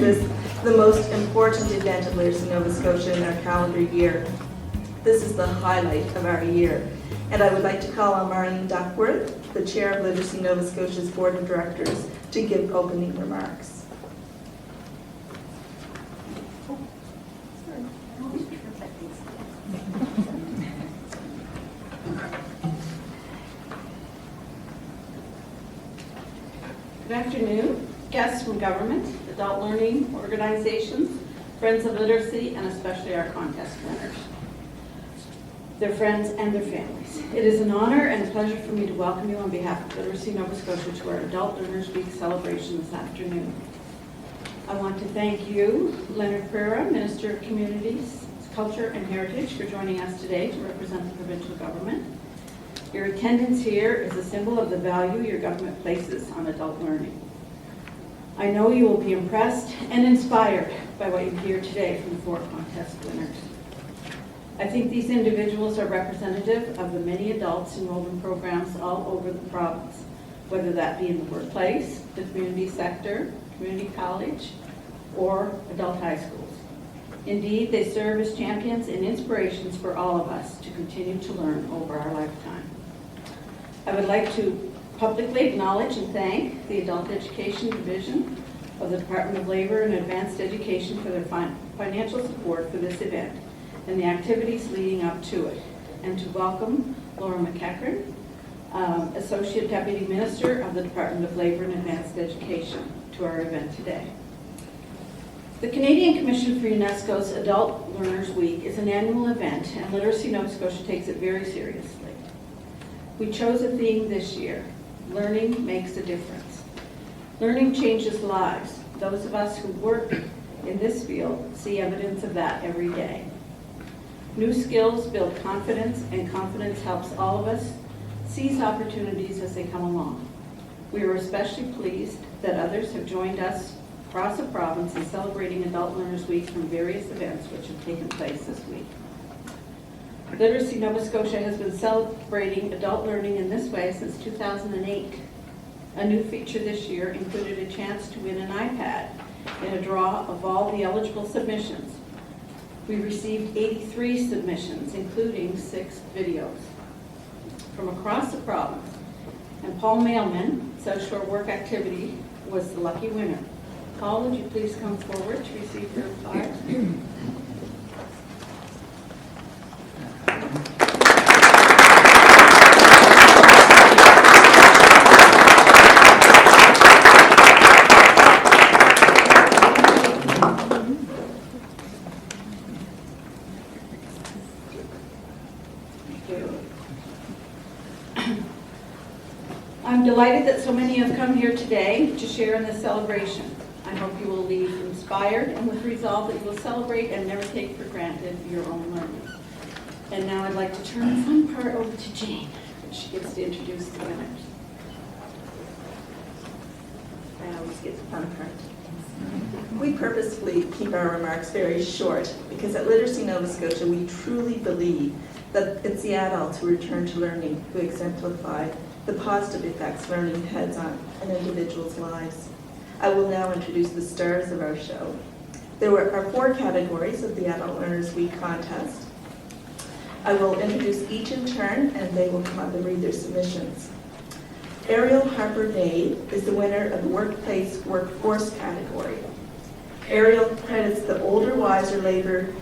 this the most important event of Literacy Nova Scotia in our calendar year. This is the highlight of our year. And I would like to call on Marlene Duckworth, the Chair of Literacy Nova Scotia's Board of Directors, to give opening remarks. Good afternoon, guests from government, adult learning organizations, friends of literacy, and especially our contest winners, their friends and their families. It is an honor and a pleasure for me to welcome you on behalf of Literacy Nova Scotia to our Adult Learners Week celebration this afternoon. I want to thank you, Leonard Pereira, Minister of Communities, Culture and Heritage, for joining us today to represent the provincial government. Your attendance here is a symbol of the value your government places on adult learning. I know you will be impressed and inspired by what you hear today from the 4 contest winners. I think these individuals are representative of the many adults enrolled in programs all over the province, whether that be in the workplace, the community sector, community college, or adult high schools. Indeed, they serve as champions and inspirations for all of us to continue to learn over our lifetime. I would like to publicly acknowledge and thank the Adult Education Division of the Department of Labor and Advanced Education for their financial support for this event and the activities leading up to it, and to welcome Laura McEachern, Associate Deputy Minister of the Department of Labor and Advanced Education, to our event today. The Canadian Commission for UNESCO's Adult Learners Week is an annual event, and Literacy Nova Scotia takes it very seriously. We chose a theme this year: learning makes a difference. Learning changes lives. Those of us who work in this field see evidence of that every day. New skills build confidence, and confidence helps all of us seize opportunities as they come along. We are especially pleased that others have joined us across the province in celebrating Adult Learners Week from various events which have taken place this week. Literacy Nova Scotia has been celebrating adult learning in this way since 2008. A new feature this year included a chance to win an iPad in a draw of all the eligible submissions. We received 83 submissions, including 6 videos from across the province. And Paul Mailman, South Shore Work Activity, was the lucky winner. Paul, would you please come forward to receive your prize? I'm delighted that so many have come here today to share in this celebration. I hope you will leave inspired and with resolve that you will celebrate and never take for granted your own learning. And now I'd like to turn the fun part over to Jane. She gets to introduce the winners. I always get the fun part. We purposefully keep our remarks very short because at Literacy Nova Scotia we truly believe that it's the adults who return to learning who exemplify the positive effects learning has on an individual's lives. I will now introduce the stars of our show. There are 4 categories of the Adult Learners Week contest. I will introduce each in turn and they will come up and read their submissions. Ariel Harper-Nade is the winner of the Workplace Workforce category. Ariel credits the Older Wiser Labor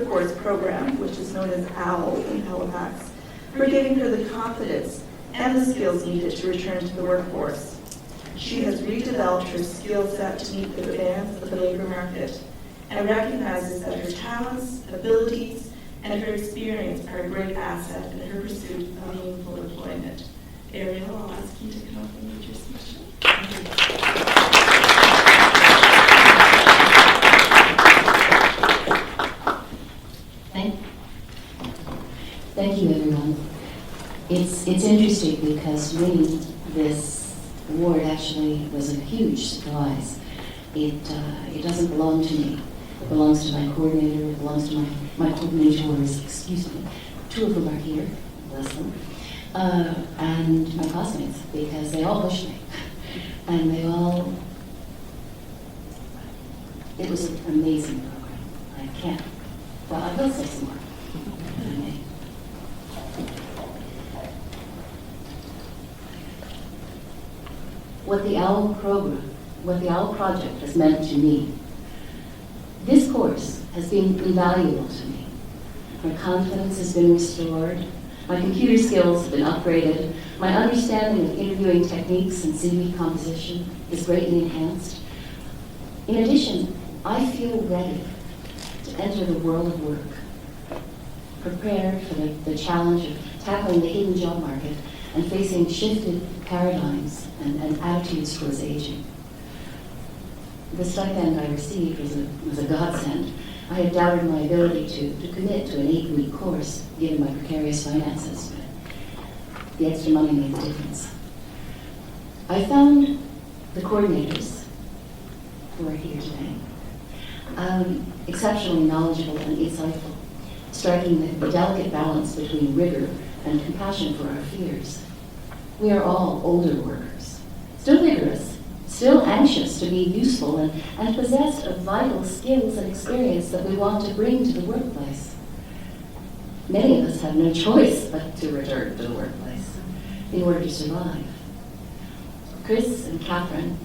Force program, which is known as OWL in Halifax, for giving her the confidence and the skills needed to return to the workforce. She has redeveloped her skill set to meet the demands of the labor market and recognizes that her talents, abilities, and her experience are a great asset in her pursuit of meaningful employment. Ariel, I'll ask you to come up and read your submission. Thank you, everyone. It's interesting because winning this award actually was a huge surprise. It doesn't belong to me. It belongs to my coordinator. It belongs to my coordinators. Excuse me. 2 of them are here. Bless them. And my classmates, because they all pushed me, and they all It was an amazing program. I can't, well, I will say some more, if I may. What the OWL program, what the OWL project has meant to me. This course has been invaluable to me. My confidence has been restored, my computer skills have been upgraded, my understanding of interviewing techniques and CV composition is greatly enhanced. In addition, I feel ready to enter the world of work, prepared for the challenge of tackling the hidden job market and facing shifted paradigms and attitudes towards aging. The stipend I received was a godsend. I had doubted my ability to commit to an 8-week course, given my precarious finances, but the extra money made the difference. I found the coordinators, who are here today, exceptionally knowledgeable and insightful, striking the delicate balance between rigor and compassion for our fears. We are all older workers, still vigorous, still anxious to be useful and possessed of vital skills and experience that we want to bring to the workplace. Many of us have no choice but to return to the workplace in order to survive. Chris and Catherine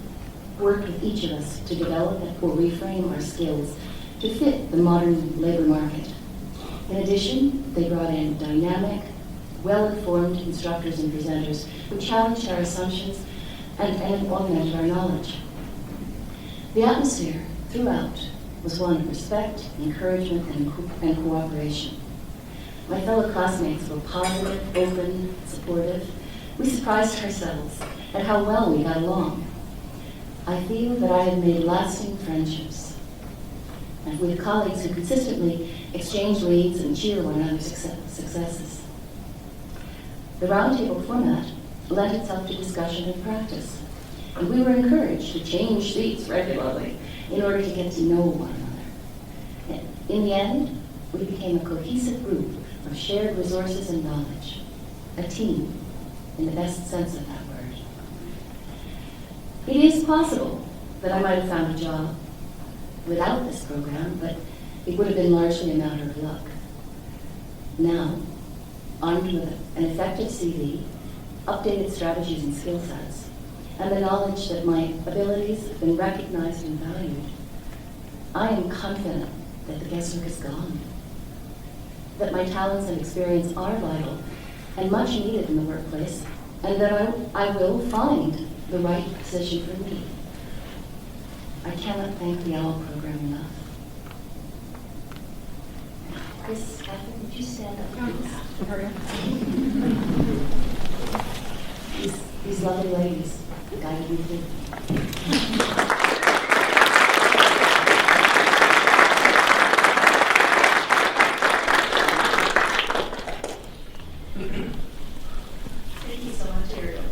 worked with each of us to develop or reframe our skills to fit the modern labor market. In addition, they brought in dynamic, well-informed instructors and presenters who challenged our assumptions and augmented our knowledge. The atmosphere throughout was one of respect, encouragement, and cooperation. My fellow classmates were positive, open, supportive. We surprised ourselves at how well we got along. I feel that I have made lasting friendships, and with colleagues who consistently exchange leads and cheer one another's successes. The roundtable format lent itself to discussion and practice, and we were encouraged to change seats regularly in order to get to know one another. In the end, we became a cohesive group of shared resources and knowledge, a team in the best sense of that word. It is possible that I might have found a job without this program, but it would have been largely a matter of luck. Now, armed with an effective CV, updated strategies and skill sets, and the knowledge that my abilities have been recognized and valued, I am confident that the guesswork is gone, that my talents and experience are vital and much needed in the workplace, and that I will find the right position for me. I cannot thank the OWL program enough. Chris, Catherine, would you stand up, please? These lovely ladies guided me through. Thank you so much, Ariel.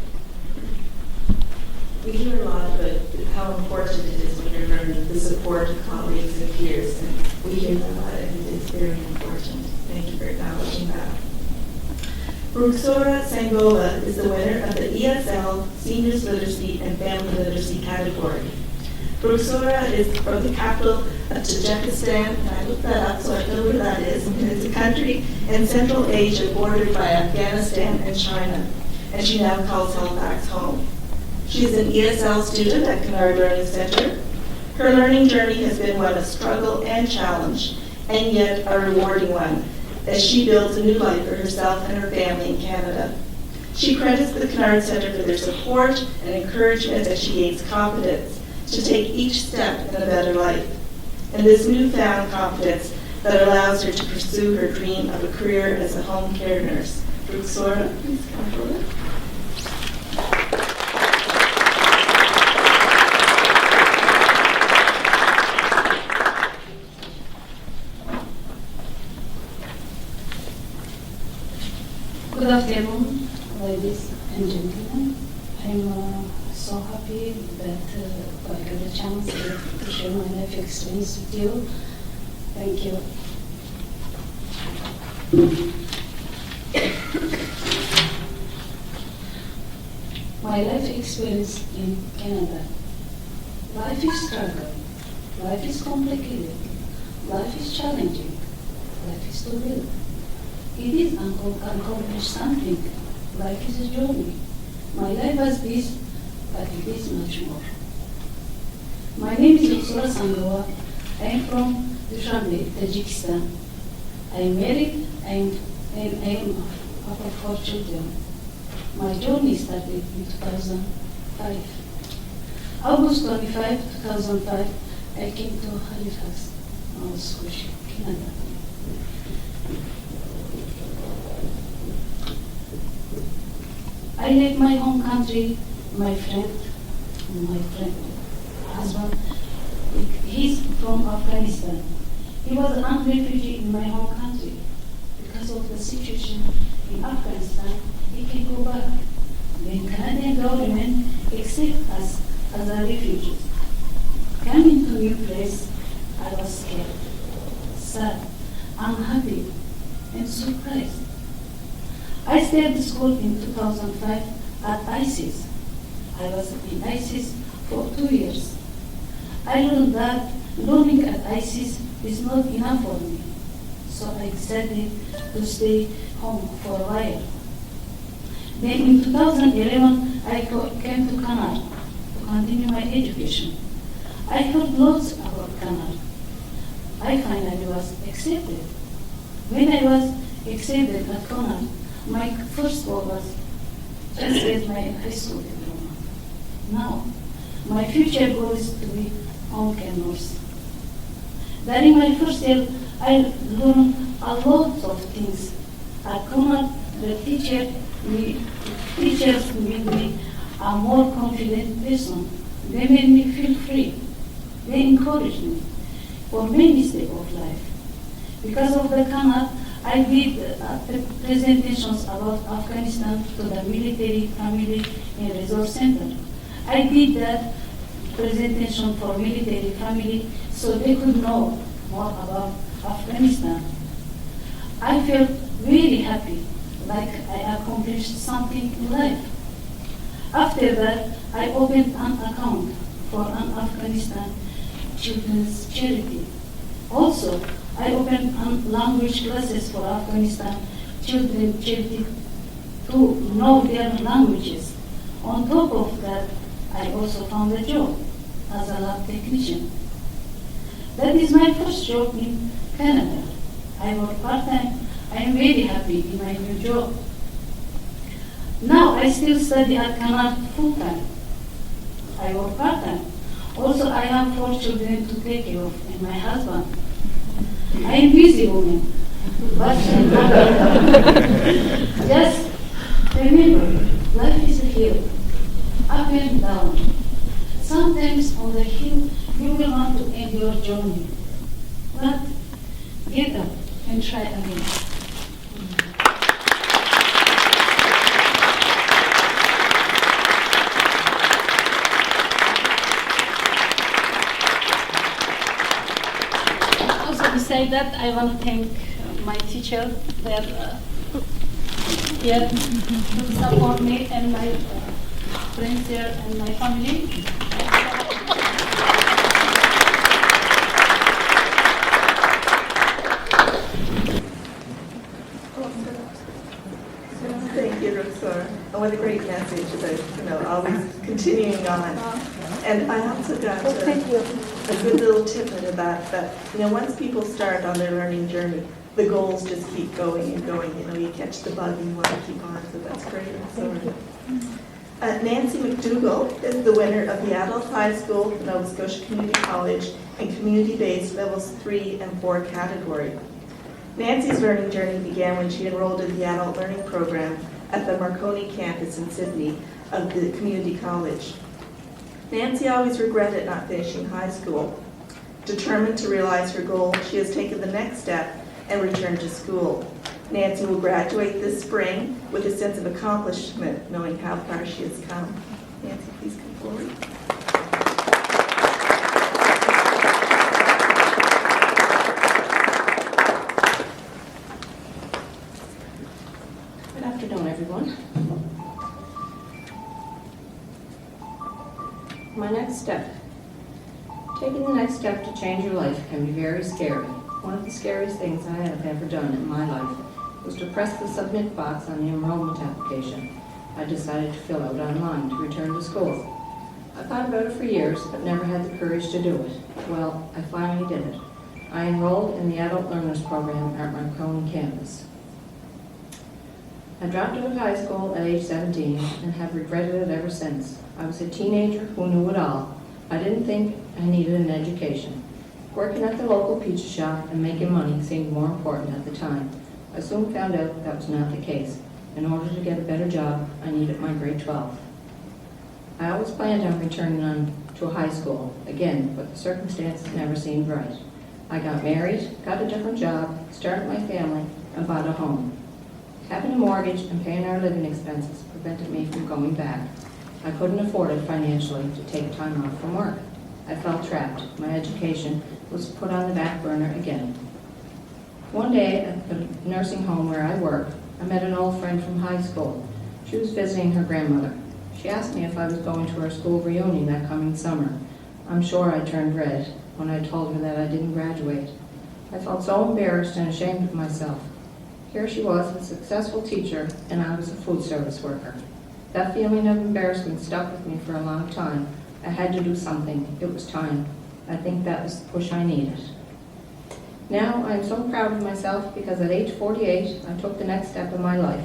We hear a lot about how important it is when you're learning the support of colleagues and peers, and we hear that a lot, and it's very important. Thank you for acknowledging that. Bruxora Sangola is the winner of the ESL Seniors Literacy and Family Literacy category. Bruxora is from the capital of Tajikistan, and I looked that up so I know where that is, and it's a country in Central Asia bordered by Afghanistan and China, and she now calls Halifax home. She is an ESL student at Kennard Learning Center. Her learning journey has been one of struggle and challenge, and yet a rewarding one, as she builds a new life for herself and her family in Canada. She credits the Kennard Center for their support and encouragement as she gains confidence to take each step in a better life, and this newfound confidence that allows her to pursue her dream of a career as a home care nurse. Bruxora, please come forward. Good afternoon, ladies and gentlemen. I'm so happy that I got a chance to share my life experience with you. Thank you. My life experience in Canada. Life is struggle. Life is complicated. Life is challenging. Life is to live. It is accomplish something. Life is a journey. My life was this, but it is much more. My name is Ursula Sandoa. I am from Dushanbe, Tajikistan. I am married and I am of 4 children. My journey started in 2005. August 25, 2005, I came to Halifax, Nova Scotia, Canada. I left my home country, my husband, he's from Afghanistan. He was an refugee in my home country. Because of the situation in Afghanistan, he can go back. The Canadian government accepted us as a refugee. Coming to new place, I was scared, sad, unhappy, and surprised. I started school in 2005 at ISIS. I was in ISIS for 2 years. I learned that learning at ISIS is not enough for me, so I decided to stay home for a while. Then in 2011, I came to Canada to continue my education. I heard lots about Canada. I finally was accepted. When I was accepted at Canada, my first goal was just get my high school diploma. Now, my future goal is to be home care nurse. During my first year, I learned a lot of things. At Canada, the teachers made me a more confident person. They made me feel free. They encouraged me for many steps of life. Because of the Canada, I did presentations about Afghanistan to the military, family, and resource center. I did that presentation for military family so they could know more about Afghanistan. I felt very happy, like I accomplished something in life. After that, I opened an account for an Afghanistan children's charity. Also, I opened language classes for Afghanistan children charity to know their languages. On top of that, I also found a job as a lab technician. That is my first job in Canada. I work part-time. I am very happy in my new job. Now I still study at Canada full-time. I work part-time. Also, I have 4 children to take care of and my husband. I am busy woman, but just remember, life is a hill, up and down. Sometimes on the hill, you will want to end your journey, but get up and try again. Also, to say that, I want to thank my teacher that here to support me and my friends here and my family. Thank you, Roxor. And what a great message about, always continuing on. And I also got a good little tip out of that, once people start on their learning journey, the goals just keep going and going. You catch the bug and you want to keep on, so that's great. Roxor. Nancy McDougall is the winner of the Adult High School, Nova Scotia Community College, and Community-Based Levels 3 and 4 category. Nancy's learning journey began when she enrolled in the Adult Learning Program at the Marconi campus in Sydney of the Community College. Nancy always regretted not finishing high school. Determined to realize her goal, she has taken the next step and returned to school. Nancy will graduate this spring with a sense of accomplishment, knowing how far she has come. Nancy, please come forward. Good afternoon, everyone. My next step. Taking the next step step to change your life can be very scary. One of the scariest things I have ever done in my life was to press the submit box on the enrollment application I decided to fill out online to return to school. I thought about it for years, but never had the courage to do it. Well, I finally did it. I enrolled in the Adult Learners Program at my Crone campus. I dropped out of high school at age 17 and have regretted it ever since. I was a teenager who knew it all. I didn't think I needed an education. Working at the local pizza shop and making money seemed more important at the time. I soon found out that was not the case. In order to get a better job, I needed my grade 12. I always planned on returning on to high school again, but the circumstances never seemed right. I got married, got a different job, started my family, and bought a home. Having a mortgage and paying our living expenses prevented me from going back. I couldn't afford it financially to take time off from work. I felt trapped. My education was put on the back burner again. One day at the nursing home where I work, I met an old friend from high school. She was visiting her grandmother. She asked me if I was going to our school reunion that coming summer. I'm sure I turned red when I told her that I didn't graduate. I felt so embarrassed and ashamed of myself. Here she was, a successful teacher, and I was a food service worker. That feeling of embarrassment stuck with me for a long time. I had to do something. It was time. I think that was the push I needed. Now I am so proud of myself because at age 48, I took the next step in my life.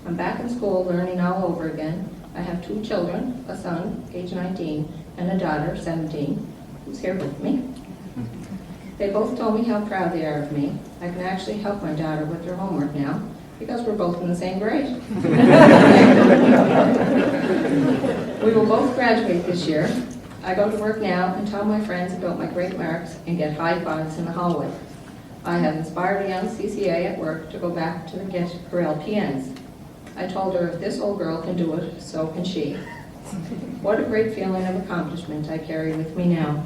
I'm back in school learning all over again. I have 2 children, a son, age 19, and a daughter, 17, who's here with me. They both told me how proud they are of me. I can actually help my daughter with her homework now because we're both in the same grade. We will both graduate this year. I go to work now and tell my friends about my great marks and get high fives in the hallway. I have inspired a young CCA at work to go back to get her LPNs. I told her if this old girl can do it, so can she. What a great feeling of accomplishment I carry with me now.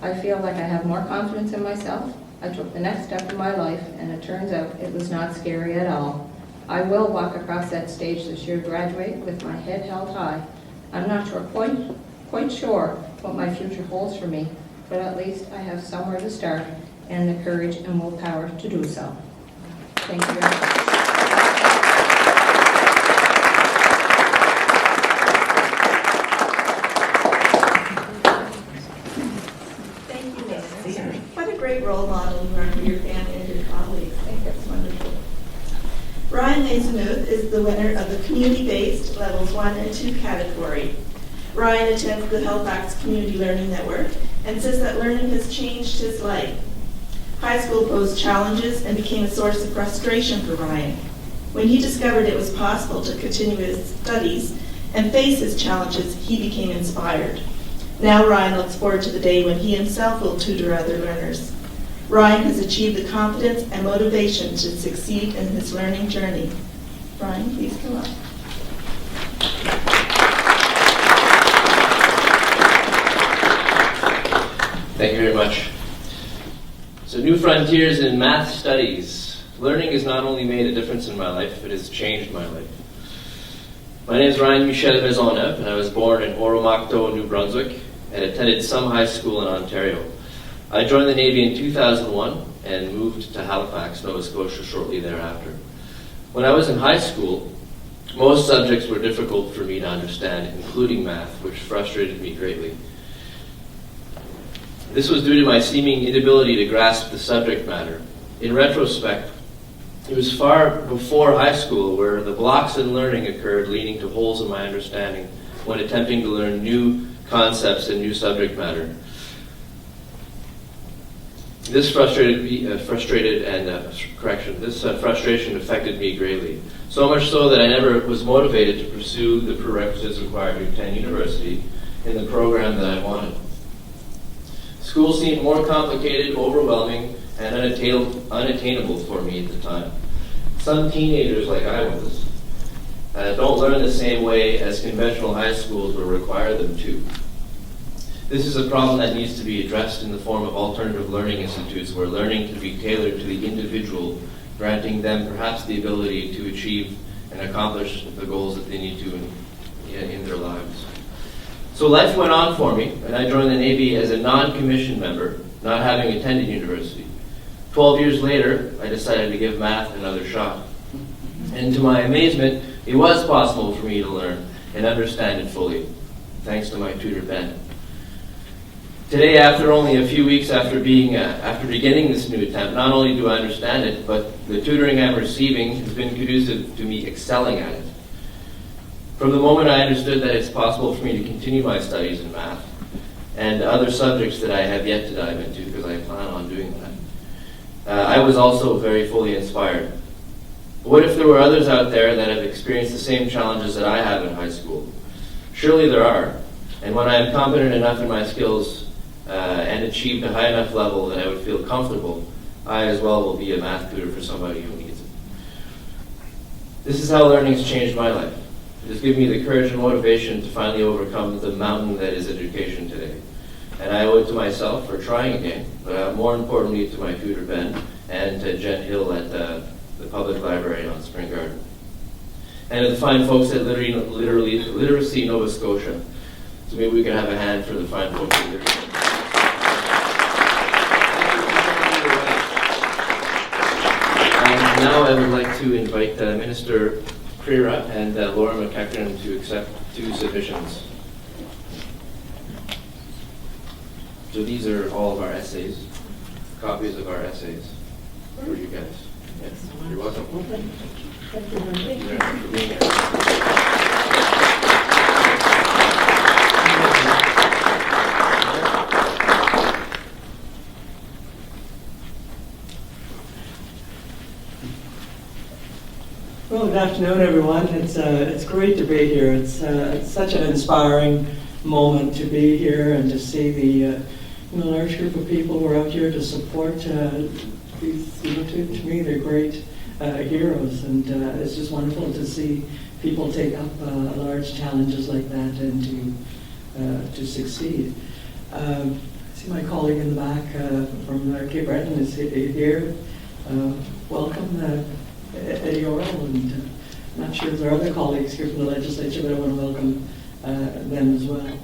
I feel like I have more confidence in myself. I took the next step in my life, and it turns out it was not scary at all. I will walk across that stage this year, graduate with my head held high. I'm not quite sure what my future holds for me, but at least I have somewhere to start and the courage and willpower to do so. Thank you very much. Thank you, Nancy. What a great role model you are for your family and your colleagues. I think that's wonderful. Ryan Masomuth is the winner of the community-based levels 1 and 2 category. Ryan attends the Halifax Community Learning Network and says that learning has changed his life. High school posed challenges and became a source of frustration for Ryan. When he discovered it was possible to continue his studies and face his challenges, he became inspired. Now Ryan looks forward to the day when he himself will tutor other learners. Ryan has achieved the confidence and motivation to succeed in his learning journey. Ryan, please come up. Thank you very much. So, New Frontiers in Math Studies. Learning has not only made a difference in my life, it has changed my life. My name is Ryan Michel Maisonneuve, and I was born in Oromocto, New Brunswick, and attended some high school in Ontario. I joined the Navy in 2001 and moved to Halifax, Nova Scotia shortly thereafter. When I was in high school, most subjects were difficult for me to understand, including math, which frustrated me greatly. This was due to my seeming inability to grasp the subject matter. In retrospect, it was far before high school where the blocks in learning occurred, leading to holes in my understanding when attempting to learn new concepts and new subject matter. This frustration affected me greatly, so much so that I never was motivated to pursue the prerequisites required to attend university in the program that I wanted. School seemed more complicated, overwhelming, and unattainable for me at the time. Some teenagers, like I was, don't learn the same way as conventional high schools will require them to. This is a problem that needs to be addressed in the form of alternative learning institutes where learning can be tailored to the individual, granting them perhaps the ability to achieve and accomplish the goals that they need to in their lives. So life went on for me, and I joined the Navy as a non-commissioned member not having attended university. 12 years later, I decided to give math another shot. And to my amazement, it was possible for me to learn and understand it fully, thanks to my tutor, Ben. Today, after only a few weeks after beginning this new attempt, not only do I understand it, but the tutoring I'm receiving has been conducive to me excelling at it. From the moment I understood that it's possible for me to continue my studies in math and other subjects that I have yet to dive into, because I plan on doing that, I was also very fully inspired. What if there were others out there that have experienced the same challenges that I have in high school? Surely there are. And when I am competent enough in my skills and achieved a high enough level that I would feel comfortable, I as well will be a math tutor for somebody who needs it. This is how learning has changed my life. It has given me the courage and motivation to finally overcome the mountain that is education today. And I owe it to myself for trying again, but more importantly to my tutor, Ben, and to Jen Hill at the Public Library on Spring Garden. And to the fine folks at Literacy Nova Scotia. So maybe we can have a hand for the fine folks at Literacy. And now I would like to invite Minister Crera and Laura McEachran to accept 2 submissions. So these are all of our essays, copies of our essays for you guys. Yes, you're welcome. Thank you very much. Yeah, for being here. Well, good afternoon, everyone. It's great to be here. It's such an inspiring moment to be here and to see the large group of people who are out here to support these. To me, they're great heroes, and it's just wonderful to see people take up large challenges like that and to succeed. I see my colleague in the back from Cape Breton is here. Welcome. Eddie Orwell, and I'm not sure if there are other colleagues here from the legislature, but I want to welcome them as well.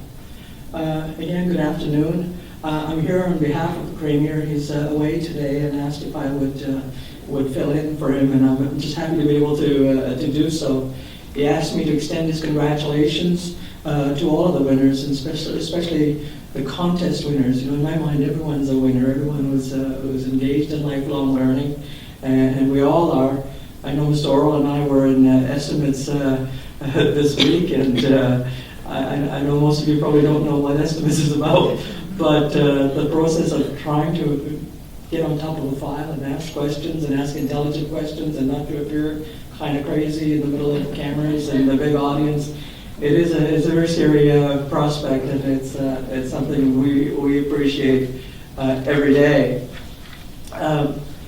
Again, good afternoon. I'm here on behalf of the Premier. He's away today and asked if I would fill in for him, and I'm just happy to be able to do so. He asked me to extend his congratulations to all of the winners, and especially the contest winners. In my mind, everyone's a winner. Everyone was engaged in lifelong learning, and we all are. I know Mr. Orwell and I were in estimates this week, and I know most of you probably don't know what estimates is about, but the process of trying to get on top of a file and ask questions and ask intelligent questions and not to appear kind of crazy in the middle of cameras and the big audience, it's a very scary prospect, and it's something we appreciate every day.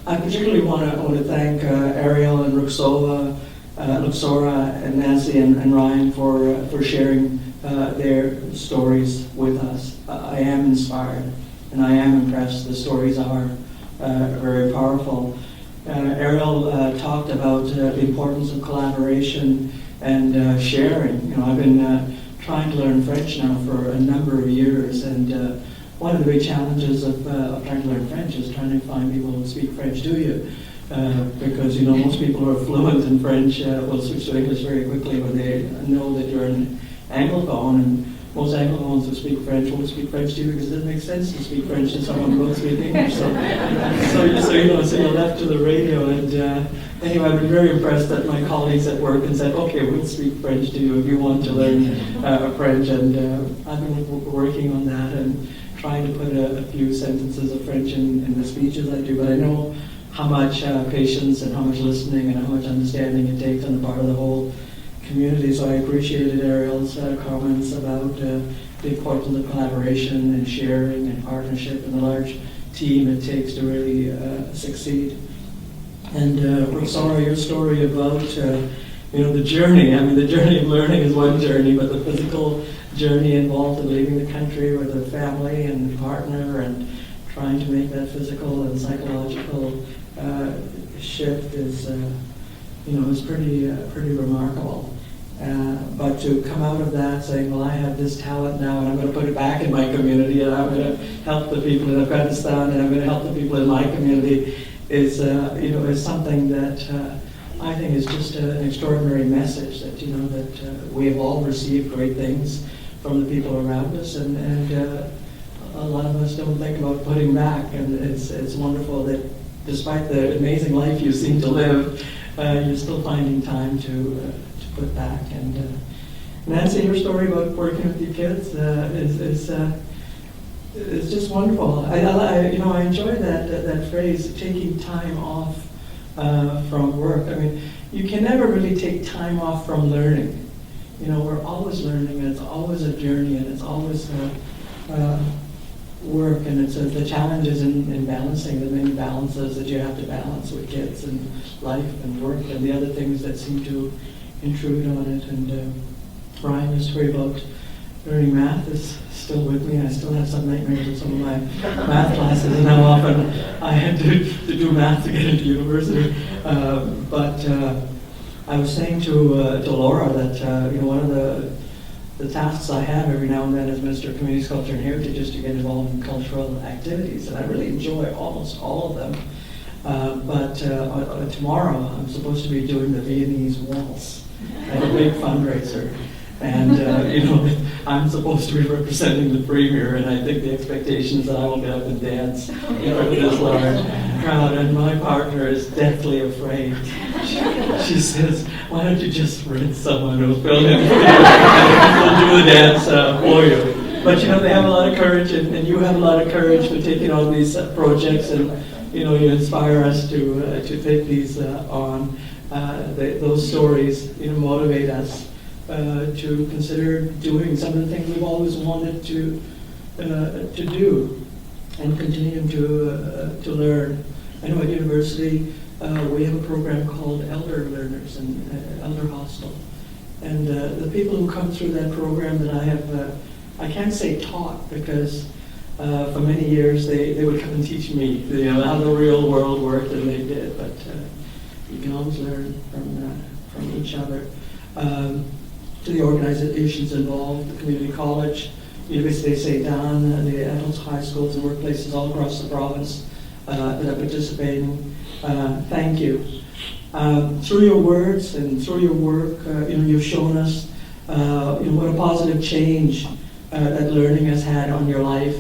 I particularly want to thank Ariel and Ruxora and Nancy and Ryan for sharing their stories with us. I am inspired and I am impressed. The stories are very powerful. Ariel talked about the importance of collaboration and sharing. I've been trying to learn French now for a number of years, and one of the big challenges of trying to learn French is trying to find people who speak French to you. Because, most people who are fluent in French will switch to English very quickly when they know that you're an Anglophone, and most Anglophones who speak French won't speak French to you because it doesn't make sense to speak French to someone who won't speak English. So you're left to the radio. And anyway, I've been very impressed that my colleagues at work and said, okay, we'll speak French to you if you want to learn French. And I've been working on that and trying to put a few sentences of French in the speeches I do, but I know how much patience and how much listening and how much understanding it takes on the part of the whole community. So I appreciated Ariel's comments about the importance of collaboration and sharing and partnership and the large team it takes to really succeed. And Roxana, your story about the journey. The journey of learning is one journey, but the physical journey involved in leaving the country with a family and partner and trying to make that physical and psychological shift is pretty remarkable. But to come out of that saying, well, I have this talent now and I'm going to put it back in my community and I'm going to help the people in Afghanistan and I'm going to help the people in my community is something that I think is just an extraordinary message that, that we have all received great things from the people around us and a lot of us don't think about putting back, and it's wonderful that despite the amazing life you seem to live, you're still finding time to put back. And Nancy, your story about working with your kids is just wonderful. I enjoy that phrase, taking time off from work. I mean, you can never really take time off from learning. We're always learning, and it's always a journey, and it's always work, and it's the challenges in balancing the many balances that you have to balance with kids and life and work and the other things that seem to intrude on it. And Brian, your story about learning math is still with me. I still have some nightmares with some of my math classes and how often I had to do math to get into university. But I was saying to Laura that one of the tasks I have every now and then as Minister of Communities, Culture and Heritage is to get involved in cultural activities, and I really enjoy almost all of them. But tomorrow I'm supposed to be doing the Viennese waltz at a big fundraiser. And, I'm supposed to be representing the Premier, and I think the expectation is that I will get up and dance with this large crowd, and my partner is deathly afraid. She says, why don't you just rent someone who'll fill in for you and we'll do the dance for you. But, they have a lot of courage, and you have a lot of courage for taking on these projects, and, you inspire us to take these on. Those stories, motivate us to consider doing some of the things we've always wanted to do and continue to learn. I know at university we have a program called Elder Learners and Elder Hostel. And the people who come through that program that I have, I can't say taught because for many years they would come and teach me how the real world worked, and they did, but you can always learn from each other. To the organizations involved, the community college, University of St. Anne, the adults, high schools, and workplaces all across the province that are participating. Thank you. Through your words and through your work, you've shown us what a positive change that learning has had on your life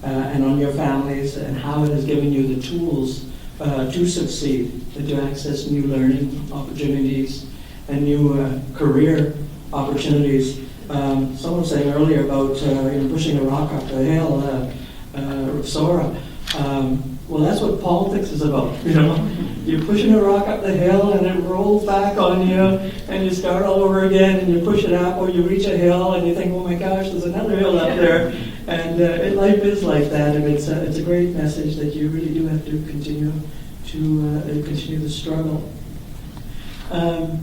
and on your families, and how it has given you the tools to succeed and to access new learning opportunities and new career opportunities. Someone was saying earlier about pushing a rock up the hill, Sora. Well, that's what politics is about. You're pushing a rock up the hill and it rolls back on you, and you start all over again, and you push it up, or you reach a hill and you think, oh my gosh, there's another hill up there. And life is like that, and it's a great message that you really do have to continue the struggle.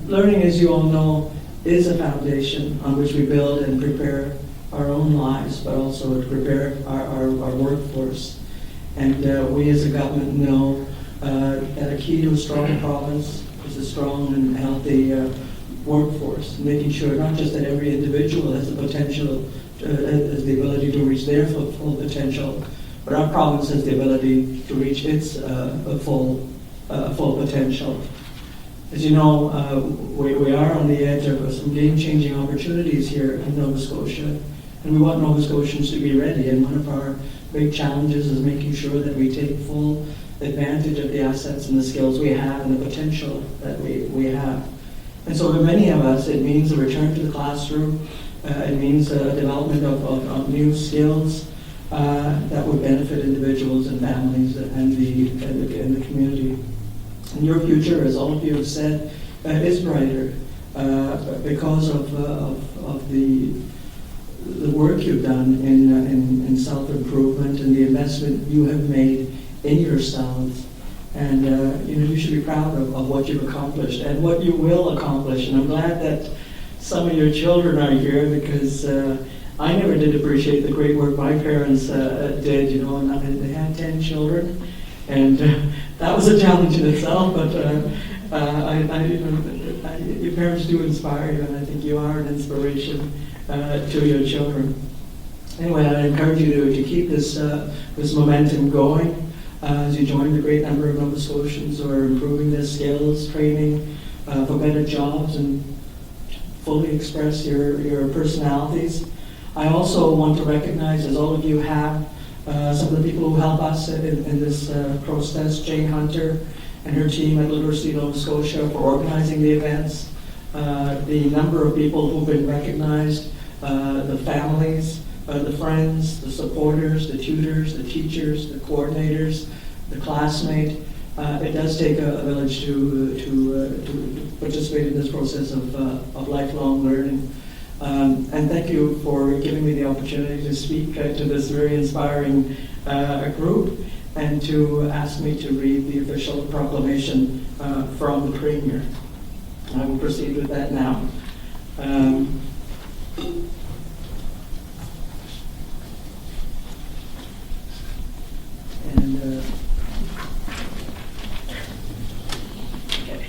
Learning, as you all know, is a foundation on which we build and prepare our own lives, but also to prepare our workforce. And we as a government know that a key to a strong province is a strong and healthy workforce, making sure not just that every individual has the potential, has the ability to reach their full potential, but our province has the ability to reach its full potential. As you know, we are on the edge of some game-changing opportunities here in Nova Scotia, and we want Nova Scotians to be ready. And one of our big challenges is making sure that we take full advantage of the assets and the skills we have and the potential that we have. And so for many of us, it means a return to the classroom. It means a development of new skills that would benefit individuals and families and the community. And your future, as all of you have said, is brighter because of the work you've done in self-improvement and the investment you have made in yourselves. And you should be proud of what you've accomplished and what you will accomplish. And I'm glad that some of your children are here, because I never did appreciate the great work my parents did. And they had 10 children. And that was a challenge in itself, but your parents do inspire you, and I think you are an inspiration to your children. Anyway, I encourage you to keep this momentum going as you join the great number of Nova Scotians who are improving their skills, training for better jobs, and fully express your personalities. I also want to recognize, as all of you have, some of the people who help us in this process, Jane Hunter and her team at Literacy Nova Scotia for organizing the events, the number of people who've been recognized, the families, the friends, the supporters, the tutors, the teachers, the coordinators, the classmate. It does take a village to participate in this process of lifelong learning. And thank you for giving me the opportunity to speak to this very inspiring group and to ask me to read the official proclamation from the Premier. I will proceed with that now. Okay.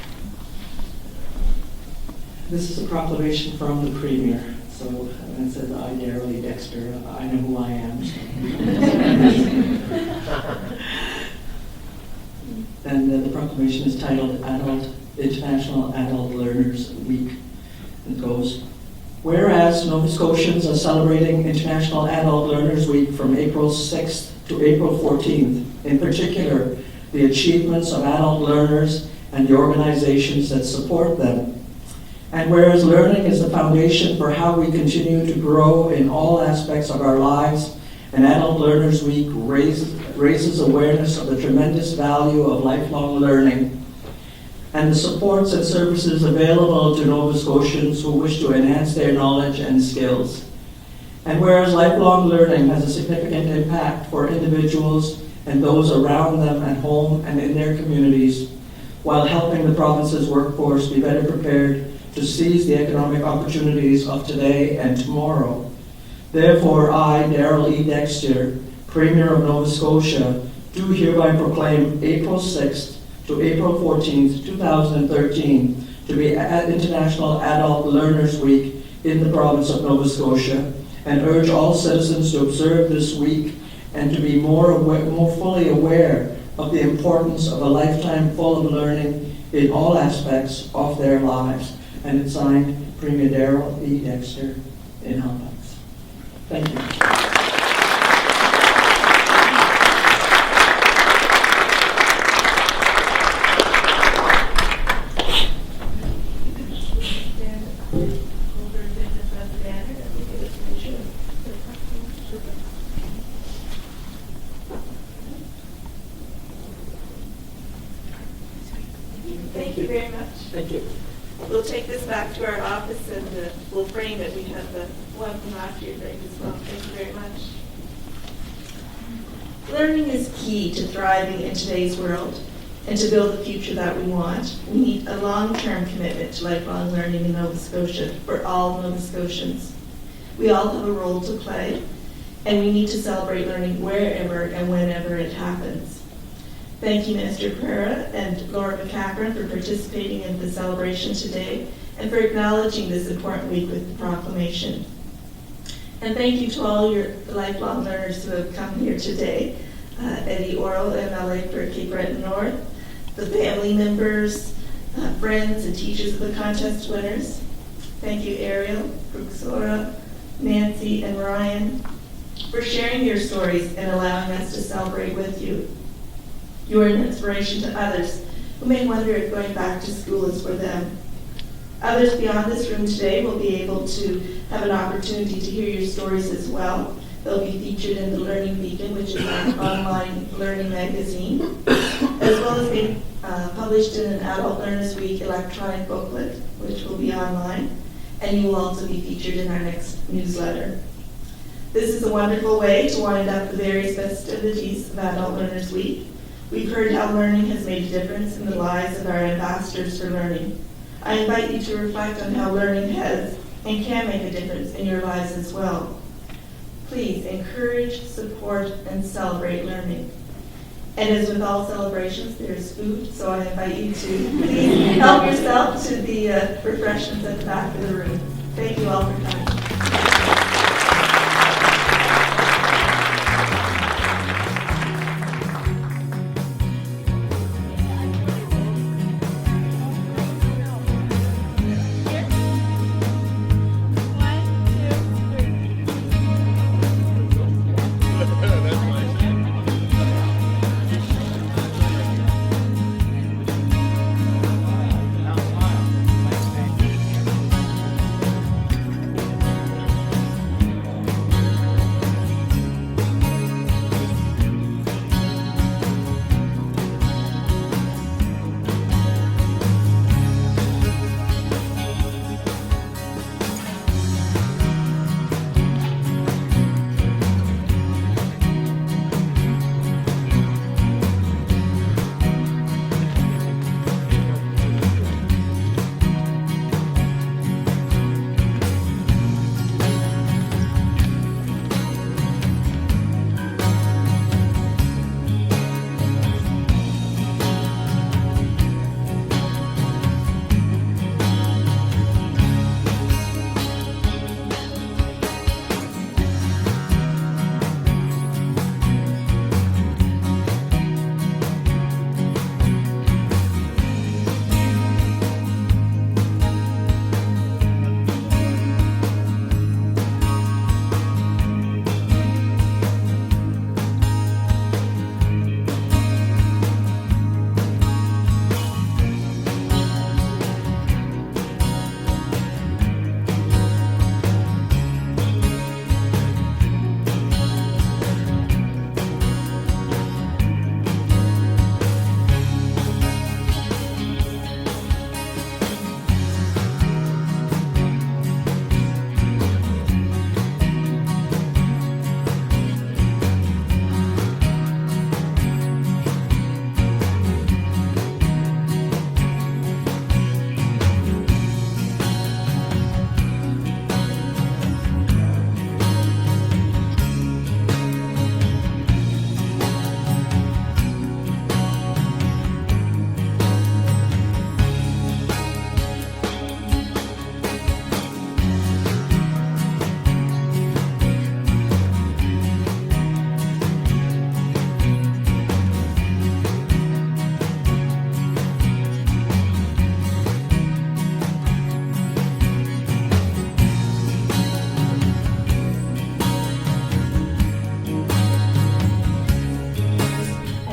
This is a proclamation from the Premier. So it says, I, Daryl E. Dexter, I know who I am. And the proclamation is titled International Adult Learners Week. It goes, whereas Nova Scotians are celebrating International Adult Learners Week from April 6th to April 14th, in particular, the achievements of adult learners and the organizations that support them. And whereas learning is the foundation for how we continue to grow in all aspects of our lives, and Adult Learners Week raises awareness of the tremendous value of lifelong learning and the supports and services available to Nova Scotians who wish to enhance their knowledge and skills. And whereas lifelong learning has a significant impact for individuals and those around them at home and in their communities, while helping the province's workforce be better prepared to seize the economic opportunities of today and tomorrow. Therefore, I, Daryl E. Dexter, Premier of Nova Scotia, do hereby proclaim April 6th to April 14th, 2013 to be International Adult Learners Week in the province of Nova Scotia, and urge all citizens to observe this week and to be more fully aware of the importance of a lifetime full of learning in all aspects of their lives. And it's signed Premier Daryl E. Dexter in Halifax. Thank you. Thank you very much. Thank you. We'll take this back to our office and we'll frame it. We have the one from last year framed as well. Thank you very much. Learning is key to thriving in today's world and to build the future that we want. We need a long-term commitment to lifelong learning in Nova Scotia for all Nova Scotians. We all have a role to play, and we need to celebrate learning wherever and whenever it happens. Thank you, Minister Pereira and Laura McCaffrey, for participating in the celebration today and for acknowledging this important week with the proclamation. And thank you to all your lifelong learners who have come here today. Eddie Oro, MLA for Cape Breton North, the family members, friends and teachers of the contest winners. Thank you, Ariel, Bruxora, Nancy, and Ryan, for sharing your stories and allowing us to celebrate with you. You are an inspiration to others who may wonder if going back to school is for them. Others beyond this room today will be able to have an opportunity to hear your stories as well. They'll be featured in the Learning Beacon, which is an online learning magazine, as well as being published in an Adult Learners Week electronic booklet, which will be online, and you will also be featured in our next newsletter. This is a wonderful way to wind up the various festivities of Adult Learners Week. We've heard how learning has made a difference in the lives of our ambassadors for learning. I invite you to reflect on how learning has and can make a difference in your lives as well. Please encourage, support, and celebrate learning. And as with all celebrations, there's food, so I invite you to please help yourself to the refreshments at the back of the room. Thank you all for coming.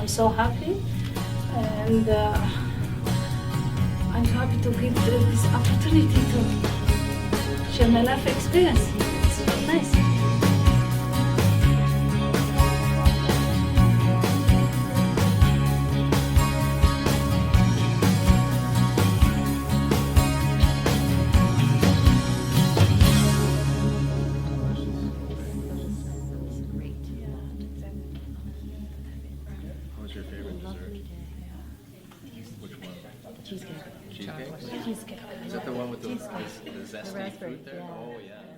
So happy, and I'm happy to give this opportunity to share my life experience. It's very nice. What was your favorite dessert? Which one? Cheesecake. Cheesecake? Is that the one with the zesty fruit there? Oh, yeah.